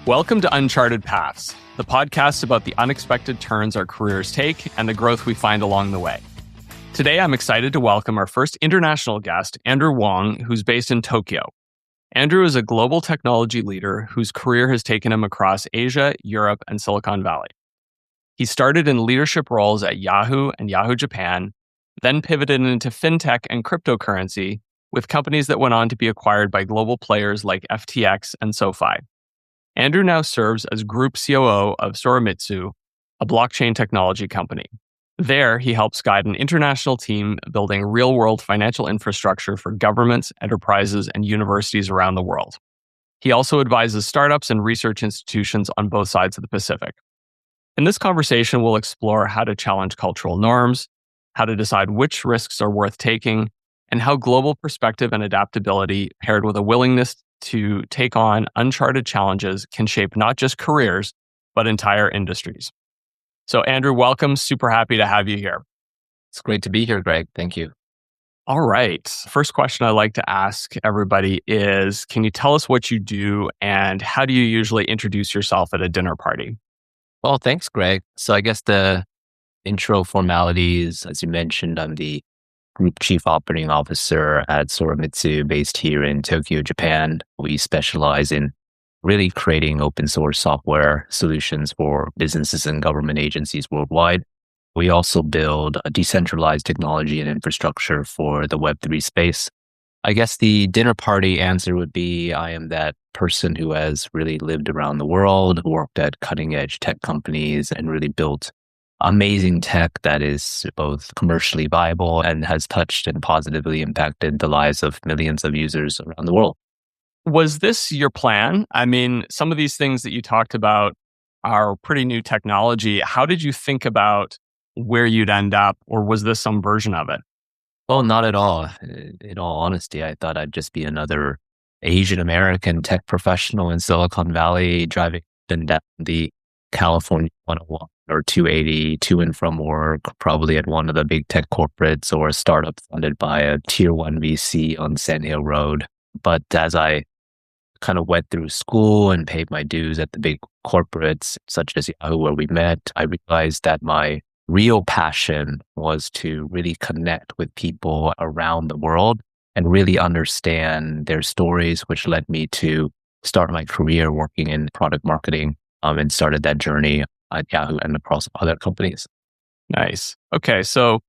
Welcome to Uncharted Paths, the podcast about the unexpected turns our careers take and the growth we find along the way. Today, I'm excited to welcome our first international guest, Andrew Wong, who's based in Tokyo. Andrew is a global technology leader whose career has taken him across Asia, Europe, and Silicon Valley. He started in leadership roles at Yahoo and Yahoo Japan, then pivoted into fintech and cryptocurrency with companies that went on to be acquired by global players like FTX and SoFi. Andrew now serves as Group COO of SoraMitsu, a blockchain technology company. There, he helps guide an international team building real-world financial infrastructure for governments, enterprises, and universities around the world. He also advises startups and research institutions on both sides of the Pacific. In this conversation, we'll explore how to challenge cultural norms, how to decide which risks are worth taking, and how global perspective and adaptability paired with a willingness to take on uncharted challenges can shape not just careers, but entire industries. So Andrew, welcome. Super happy to have you here. It's great to be here, Greg. Thank you. All right. First question I like to ask everybody is, can you tell us what you do and how do you usually introduce yourself at a dinner party? Well, thanks, Greg. So I guess the intro formalities, as you mentioned, I'm the Group Chief Operating Officer at SoraMitsu based here in Tokyo, Japan. We specialize in really creating open source software solutions for businesses and government agencies worldwide. We also build a decentralized technology and infrastructure for the Web3 space. I guess the dinner party answer would be I am that person who has really lived around the world, worked at cutting edge tech companies, and really built amazing tech that is both commercially viable and has touched and positively impacted the lives of millions of users around the world. Was this your plan? I mean, some of these things that you talked about are pretty new technology. How did you think about where you'd end up, or was this some version of it? Well, not at all. In all honesty, I thought I'd just be another Asian American tech professional in Silicon Valley driving up and down the California 101 or 280 to and from work, probably at one of the big tech corporates or a startup funded by a tier one VC on Sand Hill Road. But as I kind of went through school and paid my dues at the big corporates, such as Yahoo, where we met, I realized that my real passion was to really connect with people around the world and really understand their stories, which led me to start my career working in product marketing and started that journey at Yahoo and across other companies. Nice. Okay. So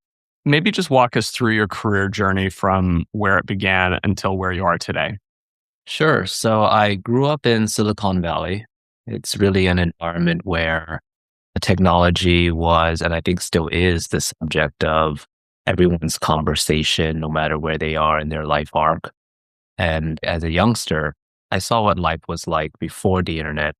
maybe just walk us through your career journey from where it began until where you are today. Sure. So I grew up in Silicon Valley. It's really an environment where the technology was, and I think still is, the subject of everyone's conversation, no matter where they are in their life arc. And as a youngster, I saw what life was like before the internet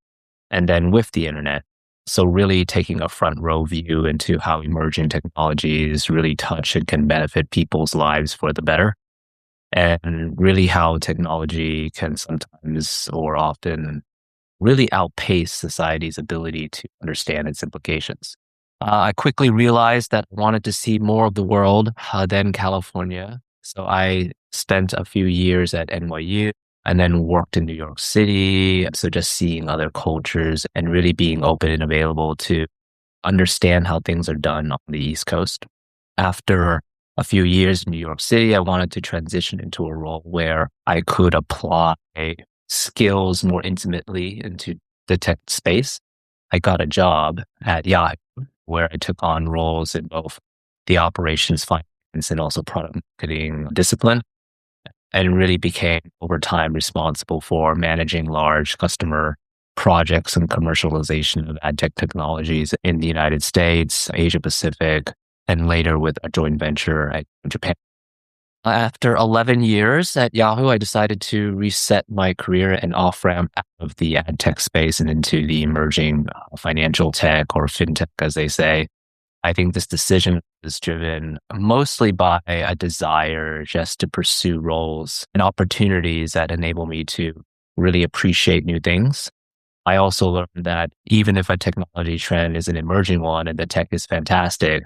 and then with the internet. So really taking a front row view into how emerging technologies really touch and can benefit people's lives for the better. And really how technology can sometimes or often really outpace society's ability to understand its implications. I quickly realized that I wanted to see more of the world than California. So I spent a few years at NYU and then worked in New York City. So just seeing other cultures and really being open and available to understand how things are done on the East Coast. After a few years in New York City, I wanted to transition into a role where I could apply skills more intimately into the tech space. I got a job at Yahoo where I took on roles in both the operations, finance, and also product marketing discipline, and really became over time responsible for managing large customer projects and commercialization of ad tech technologies in the United States, Asia Pacific, and later with a joint venture at Japan. After 11 years at Yahoo, I decided to reset my career and off-ramp out of the ad tech space and into the emerging financial tech or fintech, as they say. I think this decision is driven mostly by a desire just to pursue roles and opportunities that enable me to really appreciate new things. I also learned that even if a technology trend is an emerging one and the tech is fantastic,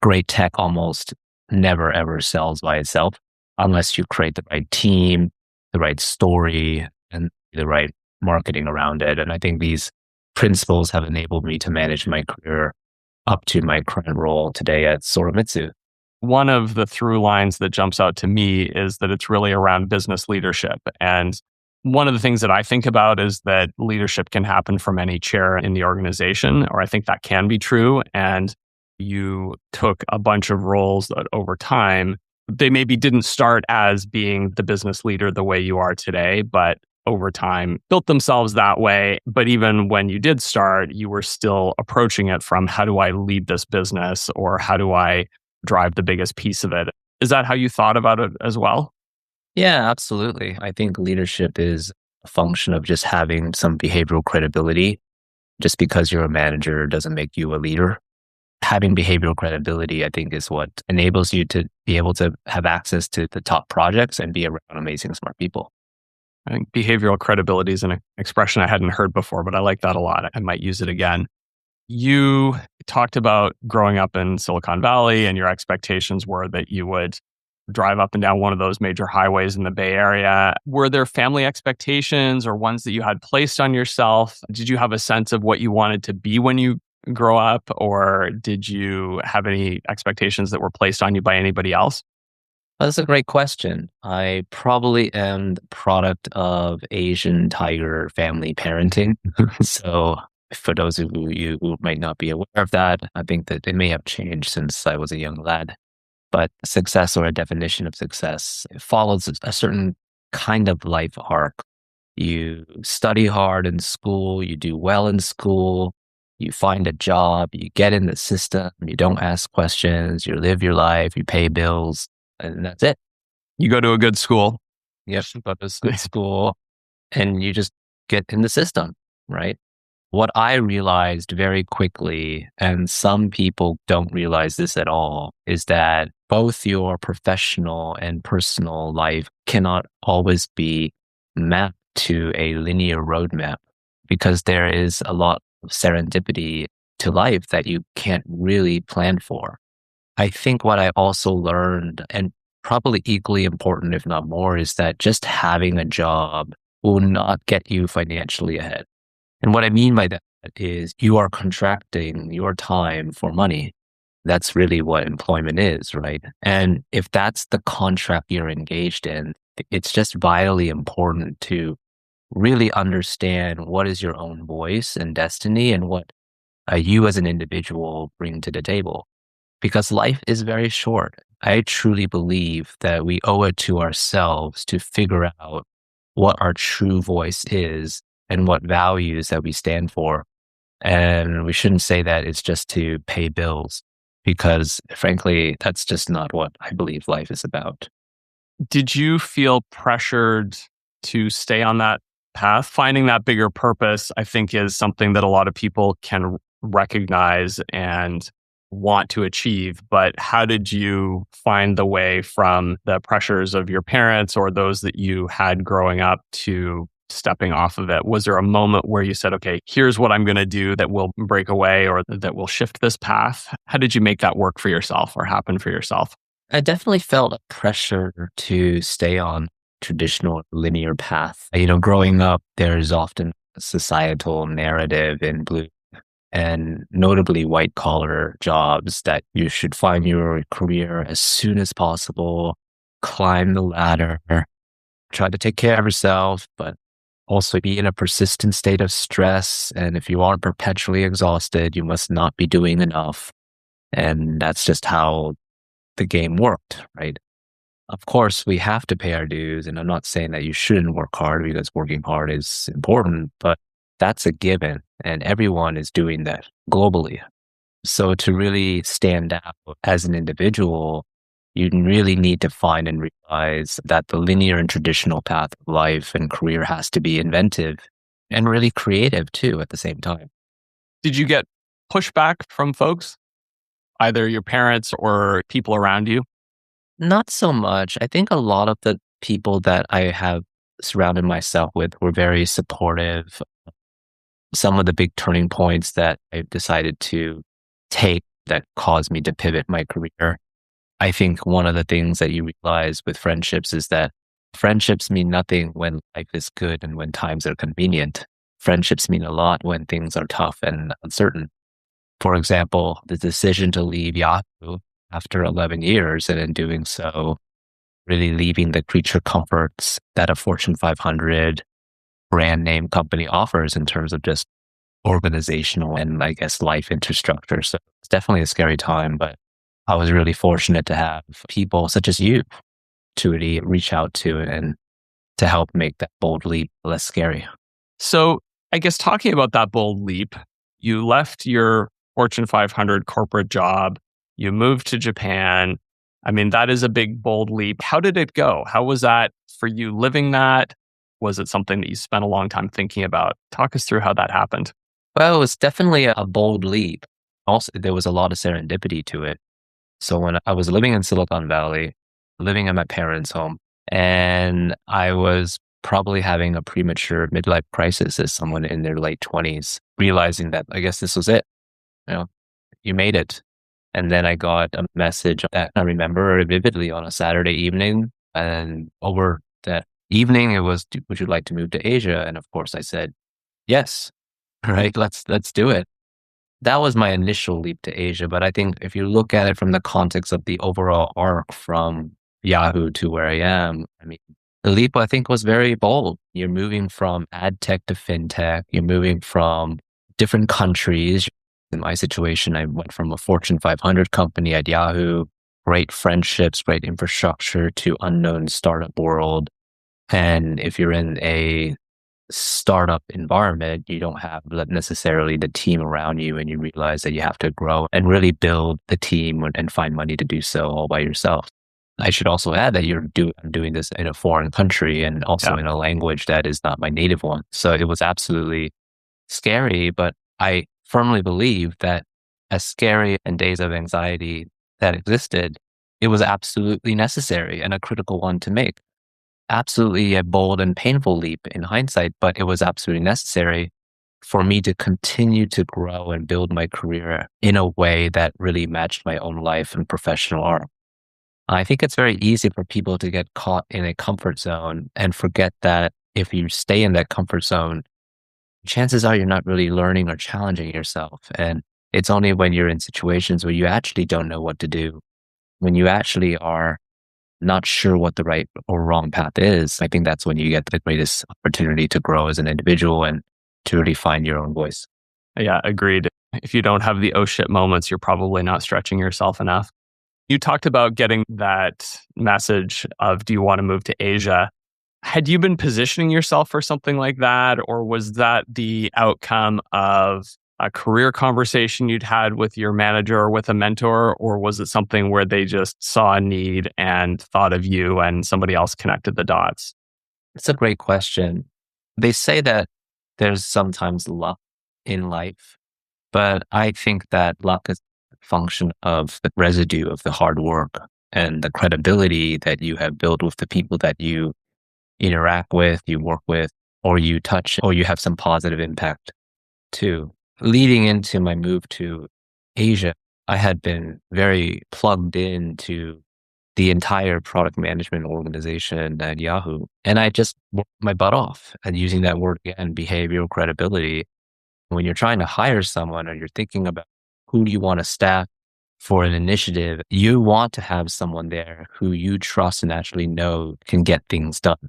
great tech almost never ever sells by itself unless you create the right team, the right story, and the right marketing around it. And I think these principles have enabled me to manage my career up to my current role today at SoraMitsu. One of the through lines that jumps out to me is that it's really around business leadership. And one of the things that I think about is that leadership can happen from any chair in the organization, or I think that can be true. And you took a bunch of roles that over time, they maybe didn't start as being the business leader the way you are today, but over time built themselves that way. But even when you did start, you were still approaching it from how do I lead this business or how do I drive the biggest piece of it? Is that how you thought about it as well? Yeah, absolutely. I think leadership is a function of just having some behavioral credibility. Just because you're a manager doesn't make you a leader. Having behavioral credibility, I think, is what enables you to be able to have access to the top projects and be around amazing, smart people. I think behavioral credibility is an expression I hadn't heard before, but I like that a lot. I might use it again. You talked about growing up in Silicon Valley and your expectations were that you would drive up and down one of those major highways in the Bay Area. Were there family expectations or ones that you had placed on yourself? Did you have a sense of what you wanted to be when you grow up, or did you have any expectations that were placed on you by anybody else? That's a great question. I probably am the product of Asian tiger family parenting. So for those of you who might not be aware of that, I think that it may have changed since I was a young lad. But success, or a definition of success, it follows a certain kind of life arc. You study hard in school, you do well in school, you find a job, you get in the system, you don't ask questions, you live your life, you pay bills, and that's it. You go to a good school. Yes, you go to good school and you just get in the system, right? What I realized very quickly, and some people don't realize this at all, is that both your professional and personal life cannot always be mapped to a linear roadmap because there is a lot of serendipity to life that you can't really plan for. I think what I also learned, and probably equally important, if not more, is that just having a job will not get you financially ahead. And what I mean by that is you are contracting your time for money. That's really what employment is, right? And if that's the contract you're engaged in, it's just vitally important to really understand what is your own voice and destiny and what you as an individual bring to the table. Because life is very short. I truly believe that we owe it to ourselves to figure out what our true voice is and what values that we stand for. And we shouldn't say that it's just to pay bills, because frankly, that's just not what I believe life is about. Did you feel pressured to stay on that path? Finding that bigger purpose, I think, is something that a lot of people can recognize and want to achieve. But how did you find the way from the pressures of your parents or those that you had growing up to stepping off of it? Was there a moment where you said, okay, here's what I'm going to do that will break away or that will shift this path? How did you make that work for yourself or happen for yourself? I definitely felt a pressure to stay on traditional linear path. Growing up, there's often a societal narrative in blue and notably white collar jobs that you should find your career as soon as possible, climb the ladder, try to take care of yourself, but also be in a persistent state of stress. And if you aren't perpetually exhausted, you must not be doing enough. And that's just how the game worked, right? Of course, we have to pay our dues. And I'm not saying that you shouldn't work hard, because working hard is important, but that's a given. And everyone is doing that globally. So to really stand out as an individual, you really need to find and realize that the linear and traditional path of life and career has to be inventive and really creative too at the same time. Did you get pushback from folks, either your parents or people around you? Not so much. I think a lot of the people that I have surrounded myself with were very supportive. Some of the big turning points that I've decided to take that caused me to pivot my career, I think one of the things that you realize with friendships is that Friendships mean nothing when life is good and when times are convenient. Friendships mean a lot when things are tough and uncertain. For example, the decision to leave Yahoo after 11 years, and in doing so, really leaving the creature comforts that a Fortune 500 brand name company offers in terms of just organizational and I guess life infrastructure. So it's definitely a scary time, but I was really fortunate to have people such as you to really reach out to and to help make that bold leap less scary. So I guess talking about that bold leap, you left your Fortune 500 corporate job, you moved to Japan. I mean, that is a big, bold leap. How did it go? How was that for you living that? Was it something that you spent a long time thinking about? Talk us through how that happened. Well, it was definitely a bold leap. Also, there was a lot of serendipity to it. So when I was living in Silicon Valley, living in my parents' home, and I was probably having a premature midlife crisis as someone in their late 20s, realizing that I guess this was it. You know, you made it. And then I got a message that I remember vividly on a Saturday evening. And over that evening, it was, would you like to move to Asia? And of course I said, yes, right? Let's do it. That was my initial leap to Asia. But I think if you look at it from the context of the overall arc from Yahoo to where I am, I mean, the leap I think was very bold. You're moving from ad tech to fintech. You're moving from different countries. In my situation, I went from a Fortune 500 company at Yahoo, great friendships, great infrastructure, to unknown startup world. And if you're in a startup environment, you don't have necessarily the team around you, and you realize that you have to grow and really build the team and find money to do so all by yourself. I should also add that I'm doing this in a foreign country and also in a language that is not my native one. So it was absolutely scary, but I firmly believe that as scary and days of anxiety that existed, it was absolutely necessary and a critical one to make. Absolutely a bold and painful leap in hindsight, but it was absolutely necessary for me to continue to grow and build my career in a way that really matched my own life and professional arc. I think it's very easy for people to get caught in a comfort zone and forget that if you stay in that comfort zone, chances are you're not really learning or challenging yourself. And it's only when you're in situations where you actually don't know what to do, when you actually are not sure what the right or wrong path is, I think that's when you get the greatest opportunity to grow as an individual and to really find your own voice. Yeah, agreed. If you don't have the oh shit moments, you're probably not stretching yourself enough. You talked about getting that message of, do you want to move to Asia? Had you been positioning yourself for something like that? Or was that the outcome of a career conversation you'd had with your manager or with a mentor? Or was it something where they just saw a need and thought of you and somebody else connected the dots? It's a great question. They say that there's sometimes luck in life, but I think that luck is a function of the residue of the hard work and the credibility that you have built with the people that you interact with, you work with, or you touch, or you have some positive impact too. Leading into my move to Asia, I had been very plugged into the entire product management organization at Yahoo. And I just worked my butt off. And using that word again, behavioral credibility, when you're trying to hire someone or you're thinking about who do you want to staff for an initiative, you want to have someone there who you trust and actually know can get things done.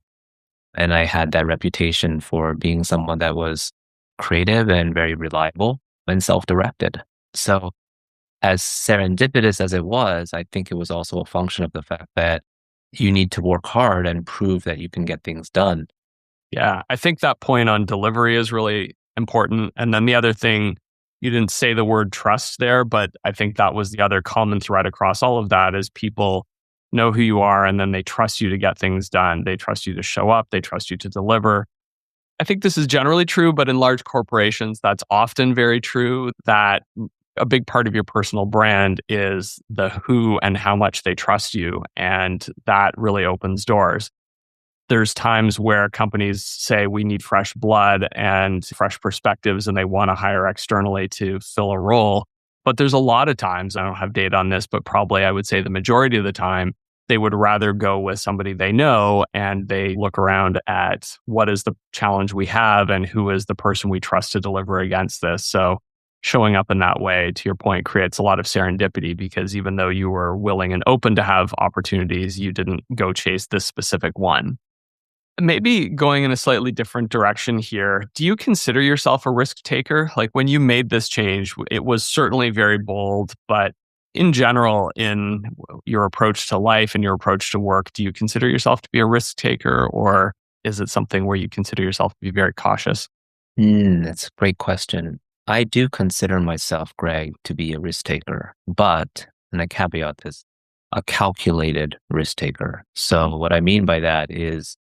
And I had that reputation for being someone that was creative and very reliable and self-directed. So as serendipitous as it was, I think it was also a function of the fact that you need to work hard and prove that you can get things done. Yeah, I think that point on delivery is really important. And then the other thing, you didn't say the word trust there, but I think that was the other common thread across all of that is people know who you are and then they trust you to get things done. They trust you to show up. They trust you to deliver. I think this is generally true, but in large corporations, that's often very true that a big part of your personal brand is the who and how much they trust you. And that really opens doors. There's times where companies say we need fresh blood and fresh perspectives, and they want to hire externally to fill a role. But there's a lot of times, I don't have data on this, but probably I would say the majority of the time, they would rather go with somebody they know, and they look around at what is the challenge we have and who is the person we trust to deliver against this. So showing up in that way, to your point, creates a lot of serendipity, because even though you were willing and open to have opportunities, you didn't go chase this specific one. Maybe going in a slightly different direction here, do you consider yourself a risk taker? Like, when you made this change, it was certainly very bold, but in general, in your approach to life and your approach to work, do you consider yourself to be a risk taker, or is it something where you consider yourself to be very cautious? That's a great question. I do consider myself, Greg, to be a risk taker, but, and I caveat this, a calculated risk taker. So what I mean by that is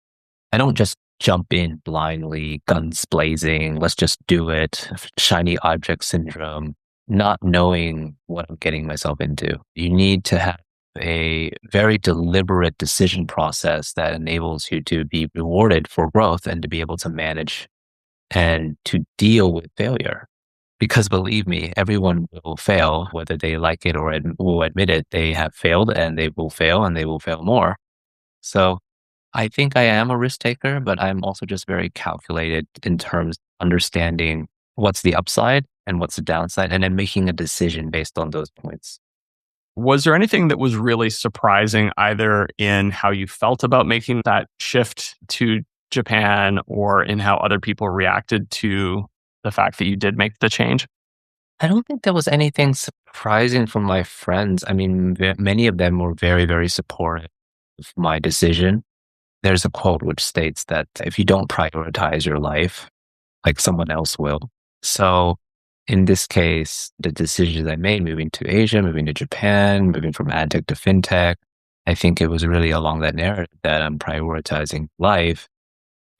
I don't just jump in blindly, guns blazing, let's just do it, shiny object syndrome, not knowing what I'm getting myself into. You need to have a very deliberate decision process that enables you to be rewarded for growth and to be able to manage and to deal with failure. Because believe me, everyone will fail, whether they like it or will admit it. They have failed and they will fail and they will fail more. So I think I am a risk taker, but I'm also just very calculated in terms of understanding what's the upside and what's the downside, and then making a decision based on those points. Was there anything that was really surprising, either in how you felt about making that shift to Japan, or in how other people reacted to the fact that you did make the change? I don't think there was anything surprising from my friends. I mean, many of them were very, very supportive of my decision. There's a quote which states that if you don't prioritize your life, like, someone else will. So in this case, the decisions I made, moving to Asia, moving to Japan, moving from ad tech to fintech, I think it was really along that narrative that I'm prioritizing life,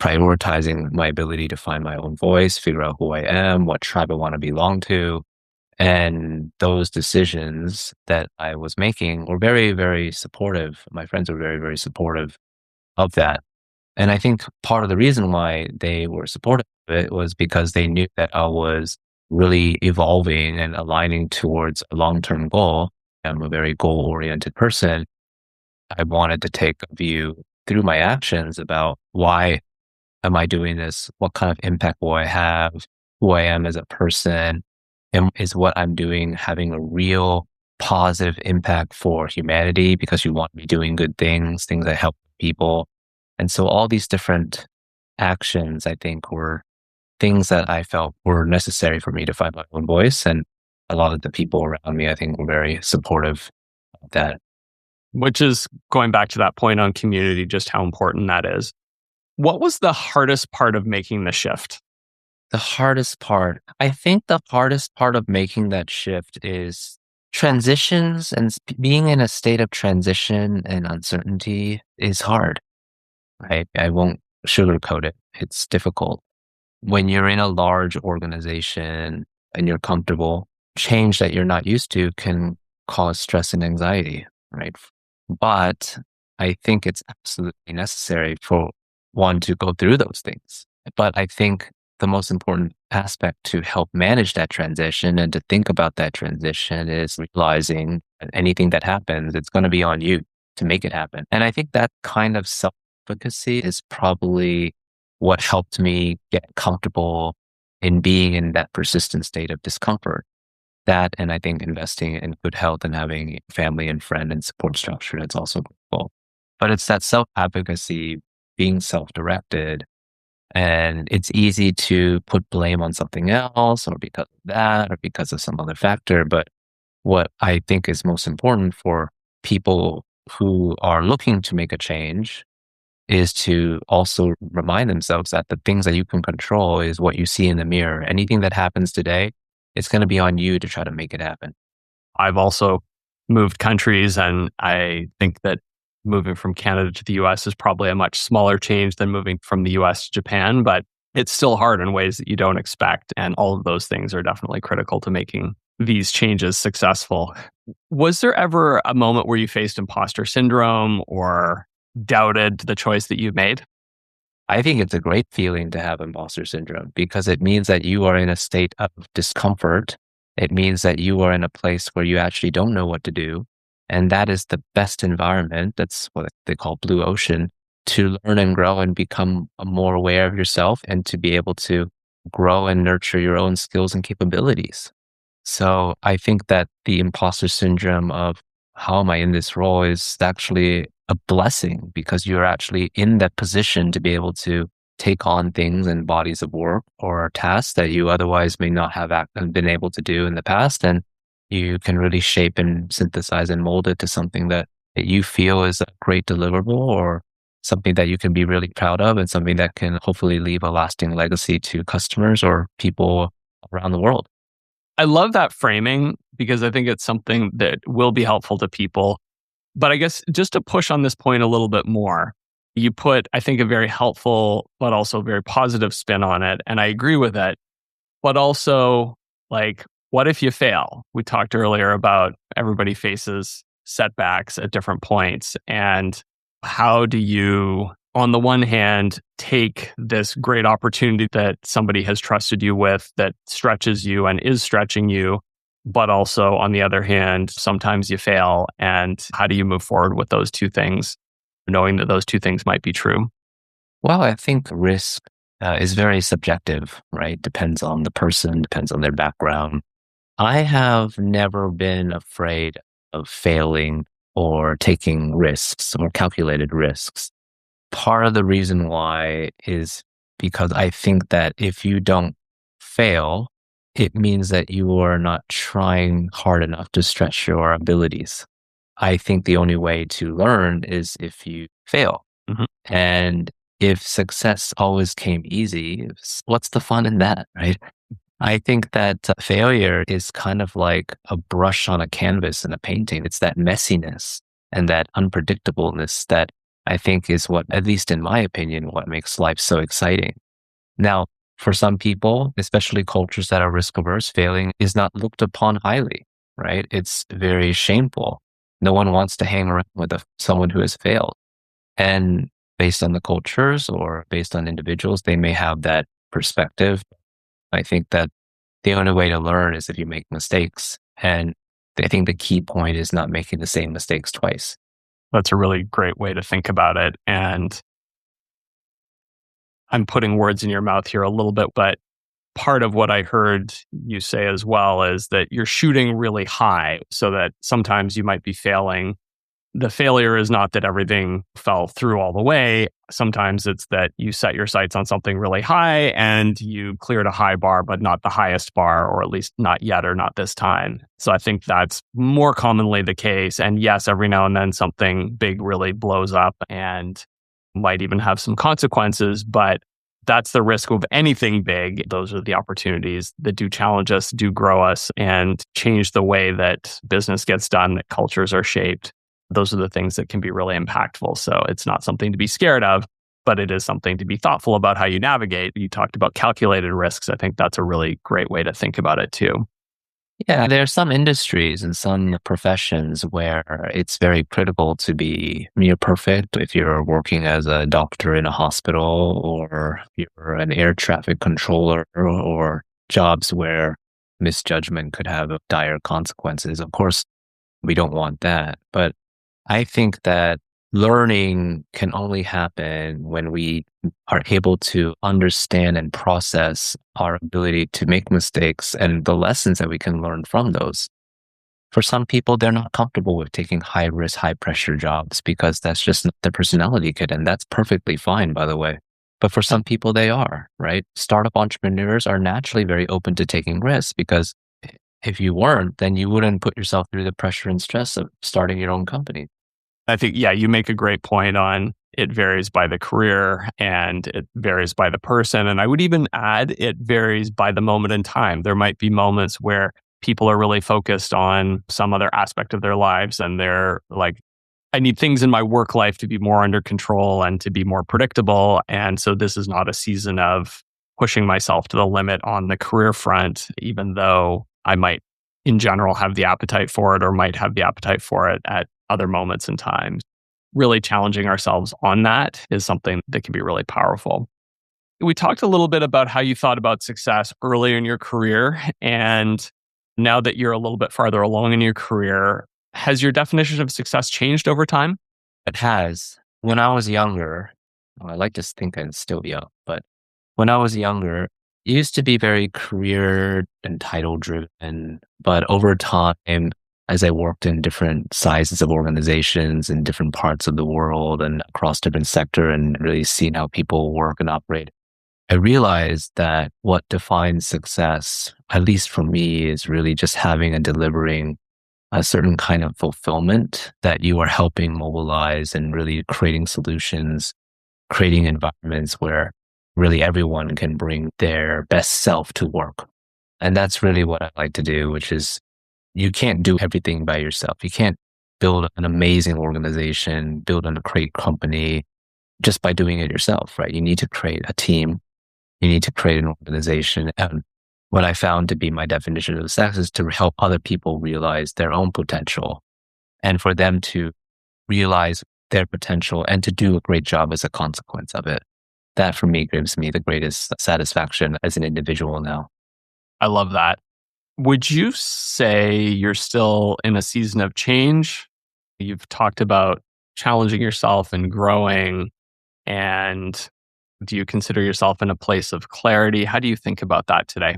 prioritizing my ability to find my own voice, figure out who I am, what tribe I want to belong to. And those decisions that I was making were very, very supportive. My friends were very, very supportive of that. And I think part of the reason why they were supportive of it was because they knew that I was really evolving and aligning towards a long-term goal. I'm a very goal-oriented person. I wanted to take a view through my actions about, why am I doing this? What kind of impact will I have? Who I am as a person? And is what I'm doing having a real positive impact for humanity? Because you want to be doing good things, things that help people. And so all these different actions, I think, were things that I felt were necessary for me to find my own voice. And a lot of the people around me, I think, were very supportive of that. Which is going back to that point on community, just how important that is. What was the hardest part of making the shift? The hardest part, I think the hardest part of making that shift is transitions, and being in a state of transition and uncertainty is hard. Right? I won't sugarcoat it. It's difficult. When you're in a large organization and you're comfortable, change that you're not used to can cause stress and anxiety, right? But I think it's absolutely necessary for one to go through those things. But I think the most important aspect to help manage that transition and to think about that transition is realizing that anything that happens, it's going to be on you to make it happen. And I think that kind of self-efficacy is probably what helped me get comfortable in being in that persistent state of discomfort. That, and I think investing in good health and having family and friend and support structure, that's also critical. But it's that self-advocacy, being self-directed, and it's easy to put blame on something else, or because of that, or because of some other factor. But what I think is most important for people who are looking to make a change is to also remind themselves that the things that you can control is what you see in the mirror. Anything that happens today, it's going to be on you to try to make it happen. I've also moved countries, and I think that moving from Canada to the US is probably a much smaller change than moving from the US to Japan, but it's still hard in ways that you don't expect. And all of those things are definitely critical to making these changes successful. Was there ever a moment where you faced imposter syndrome or doubted the choice that you made? I think it's a great feeling to have imposter syndrome, because it means that you are in a state of discomfort. It means that you are in a place where you actually don't know what to do. And that is the best environment. That's what they call blue ocean, to learn and grow and become more aware of yourself and to be able to grow and nurture your own skills and capabilities. So I think that the imposter syndrome of how am I in this role is actually a blessing because you're actually in that position to be able to take on things and bodies of work or tasks that you otherwise may not have been able to do in the past. And you can really shape and synthesize and mold it to something that you feel is a great deliverable or something that you can be really proud of and something that can hopefully leave a lasting legacy to customers or people around the world. I love that framing because I think it's something that will be helpful to people. But I guess just to push on this point a little bit more, you put, I think, a very helpful, but also very positive spin on it. And I agree with it. But also, like, what if you fail? We talked earlier about everybody faces setbacks at different points. And how do you, on the one hand, take this great opportunity that somebody has trusted you with that stretches you and is stretching you, but also on the other hand, sometimes you fail. And how do you move forward with those two things, knowing that those two things might be true? Well, I think risk is very subjective, right? Depends on the person, depends on their background. I have never been afraid of failing or taking risks or calculated risks. Part of the reason why is because I think that if you don't fail, it means that you are not trying hard enough to stretch your abilities. I think the only way to learn is if you fail. Mhm. And if success always came easy, what's the fun in that, right? I think that failure is kind of like a brush on a canvas in a painting. It's that messiness and that unpredictableness that I think is what, at least in my opinion, what makes life so exciting. Now, for some people, especially cultures that are risk averse, failing is not looked upon highly, right? It's very shameful. No one wants to hang around with someone who has failed. And based on the cultures or based on individuals, they may have that perspective. I think that the only way to learn is if you make mistakes. And I think the key point is not making the same mistakes twice. That's a really great way to think about it. And I'm putting words in your mouth here a little bit, but part of what I heard you say as well is that you're shooting really high so that sometimes you might be failing. The failure is not that everything fell through all the way. Sometimes it's that you set your sights on something really high and you cleared a high bar, but not the highest bar, or at least not yet or not this time. So I think that's more commonly the case. And yes, every now and then something big really blows up and might even have some consequences, but that's the risk of anything big. Those are the opportunities that do challenge us, do grow us, and change the way that business gets done, that cultures are shaped. Those are the things that can be really impactful. So it's not something to be scared of, but it is something to be thoughtful about how you navigate. You talked about calculated risks. I think that's a really great way to think about it too. Yeah, there are some industries and some professions where it's very critical to be near perfect. If you're working as a doctor in a hospital or you're an air traffic controller or jobs where misjudgment could have dire consequences. Of course, we don't want that. But I think that learning can only happen when we are able to understand and process our ability to make mistakes and the lessons that we can learn from those. For some people, they're not comfortable with taking high risk, high pressure jobs because that's just not their personality kit. And that's perfectly fine, by the way. But for some people, they are, right? Startup entrepreneurs are naturally very open to taking risks because if you weren't, then you wouldn't put yourself through the pressure and stress of starting your own company. I think, yeah, you make a great point on it varies by the career and it varies by the person. And I would even add it varies by the moment in time. There might be moments where people are really focused on some other aspect of their lives and they're like, I need things in my work life to be more under control and to be more predictable. And so this is not a season of pushing myself to the limit on the career front, even though I might in general have the appetite for it or might have the appetite for it at other moments in time. Really challenging ourselves on that is something that can be really powerful. We talked a little bit about how you thought about success earlier in your career. And now that you're a little bit farther along in your career, Has your definition of success changed over time? It has. When I was younger, well, I like to think I'm still young, but when I was younger, it used to be very career and title driven. But over time, as I worked in different sizes of organizations in different parts of the world and across different sector and really seen how people work and operate, I realized that what defines success, at least for me, is really just having and delivering a certain kind of fulfillment that you are helping mobilize and really creating solutions, creating environments where really everyone can bring their best self to work. And that's really what I like to do, which is you can't do everything by yourself. You can't build an amazing organization, build a great company just by doing it yourself, right? You need to create a team. You need to create an organization. And what I found to be my definition of success is to help other people realize their own potential and for them to realize their potential and to do a great job as a consequence of it. That for me gives me the greatest satisfaction as an individual now. I love that. Would you say you're still in a season of change? You've talked about challenging yourself and growing. And do you consider yourself in a place of clarity? How do you think about that today?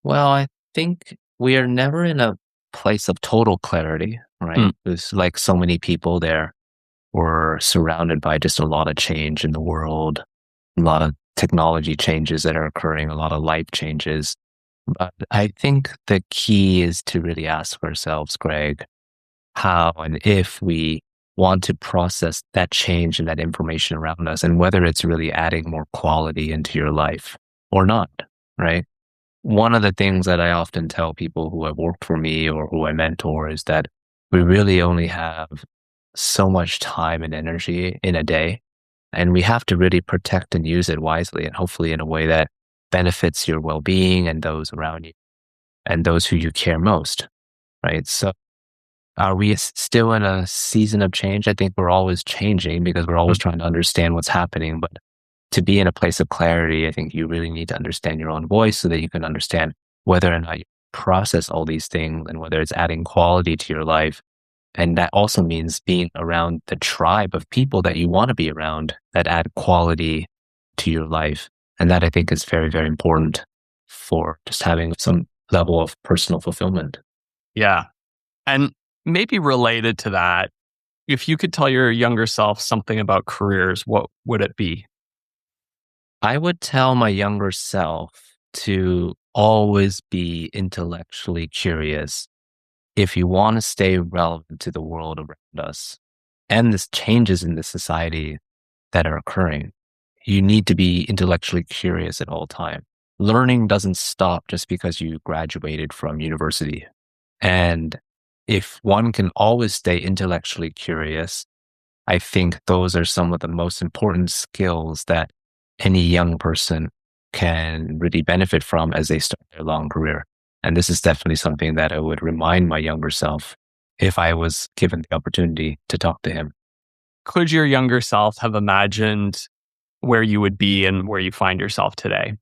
Well, I think we are never in a place of total clarity, right? There's like so many people there. We're surrounded by just a lot of change in the world, a lot of technology changes that are occurring, a lot of life changes. But I think the key is to really ask ourselves, Greg, how and if we want to process that change and that information around us and whether it's really adding more quality into your life or not, right? One of the things that I often tell people who have worked for me or who I mentor is that we really only have so much time and energy in a day, and we have to really protect and use it wisely and hopefully in a way that benefits your well-being and those around you and those who you care most, right? So are we still in a season of change? I think we're always changing because we're always trying to understand what's happening. But to be in a place of clarity, I think you really need to understand your own voice so that you can understand whether or not you process all these things and whether it's adding quality to your life. And that also means being around the tribe of people that you want to be around that add quality to your life. And that I think is very, very important for just having some level of personal fulfillment. Yeah. And maybe related to that, if you could tell your younger self something about careers, what would it be? I would tell my younger self to always be intellectually curious if you want to stay relevant to the world around us and the changes in the society that are occurring. You need to be intellectually curious at all time. Learning doesn't stop just because you graduated from university. And if one can always stay intellectually curious, I think those are some of the most important skills that any young person can really benefit from as they start their long career. And this is definitely something that I would remind my younger self if I was given the opportunity to talk to him. Could your younger self have imagined where you would be and where you find yourself today?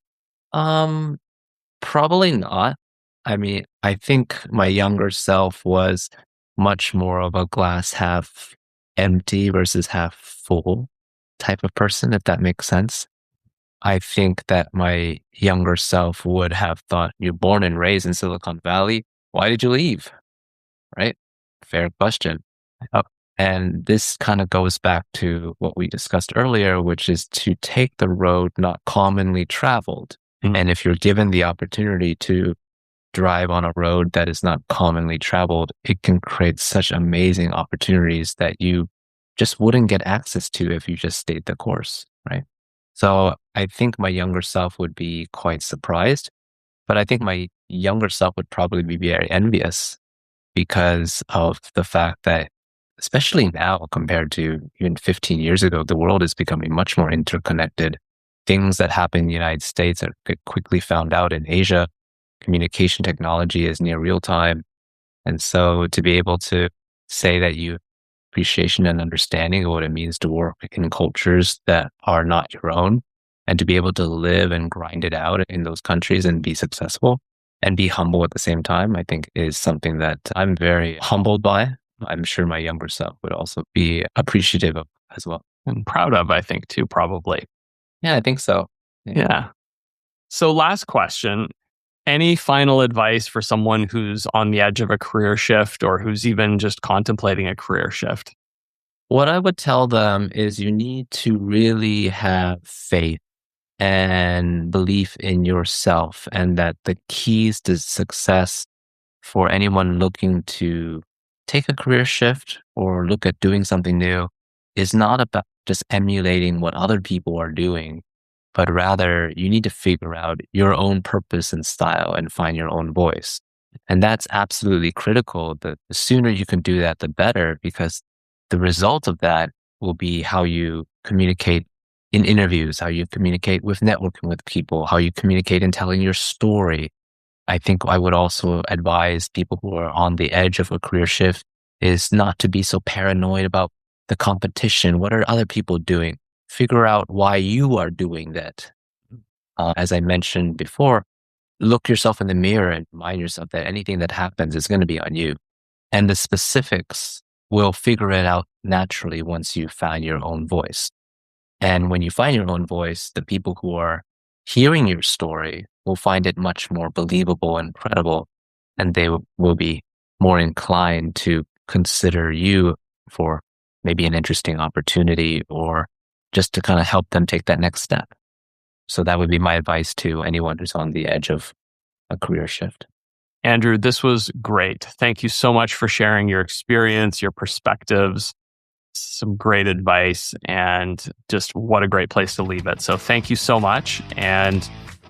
Probably not. I mean, I think my younger self was much more of a glass half empty versus half full type of person, if that makes sense. I think that my younger self would have thought, you're born and raised in Silicon Valley. Why did you leave? Right? Fair question. And this kind of goes back to what we discussed earlier, which is to take the road not commonly traveled. And if you're given the opportunity to drive on a road that is not commonly traveled, it can create such amazing opportunities that you just wouldn't get access to if you just stayed the course, right? So I think my younger self would be quite surprised, but I think my younger self would probably be very envious because of the fact that, especially now compared to even 15 years ago, the world is becoming much more interconnected. Things that happen in the United States are quickly found out in Asia. Communication technology is near real time. And so to be able to say that you appreciation and understanding of what it means to work in cultures that are not your own and to be able to live and grind it out in those countries and be successful and be humble at the same time, I think is something that I'm very humbled by. I'm sure my younger self would also be appreciative of as well. And proud of, I think, too, probably. Yeah, I think so. Yeah. So last question, any final advice for someone who's on the edge of a career shift or who's even just contemplating a career shift? What I would tell them is you need to really have faith and belief in yourself, and that the keys to success for anyone looking to take a career shift or look at doing something new is not about just emulating what other people are doing, but rather you need to figure out your own purpose and style and find your own voice. And that's absolutely critical. The sooner you can do that, the better, because the result of that will be how you communicate in interviews, how you communicate with networking with people, how you communicate in telling your story. I think I would also advise people who are on the edge of a career shift is not to be so paranoid about the competition. What are other people doing? Figure out why you are doing that. As I mentioned before, look yourself in the mirror and remind yourself that anything that happens is going to be on you. And the specifics will figure it out naturally once you find your own voice. And when you find your own voice, the people who are hearing your story will find it much more believable and credible, and they will be more inclined to consider you for maybe an interesting opportunity or just to kind of help them take that next step. So that would be my advice to anyone who's on the edge of a career shift. Andrew, this was great. Thank you so much for sharing your experience, your perspectives, some great advice, and just what a great place to leave it. So thank you so much. And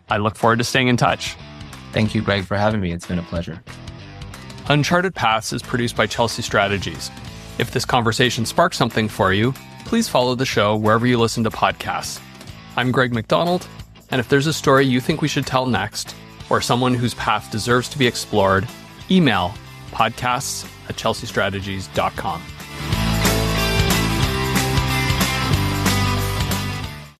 I look forward to staying in touch. Thank you, Greg, for having me. It's been a pleasure. Uncharted Paths is produced by Chelsea Strategies. If this conversation sparked something for you, please follow the show wherever you listen to podcasts. I'm Greg McDonald, and if there's a story you think we should tell next, or someone whose path deserves to be explored, email podcasts@chelseastrategies.com.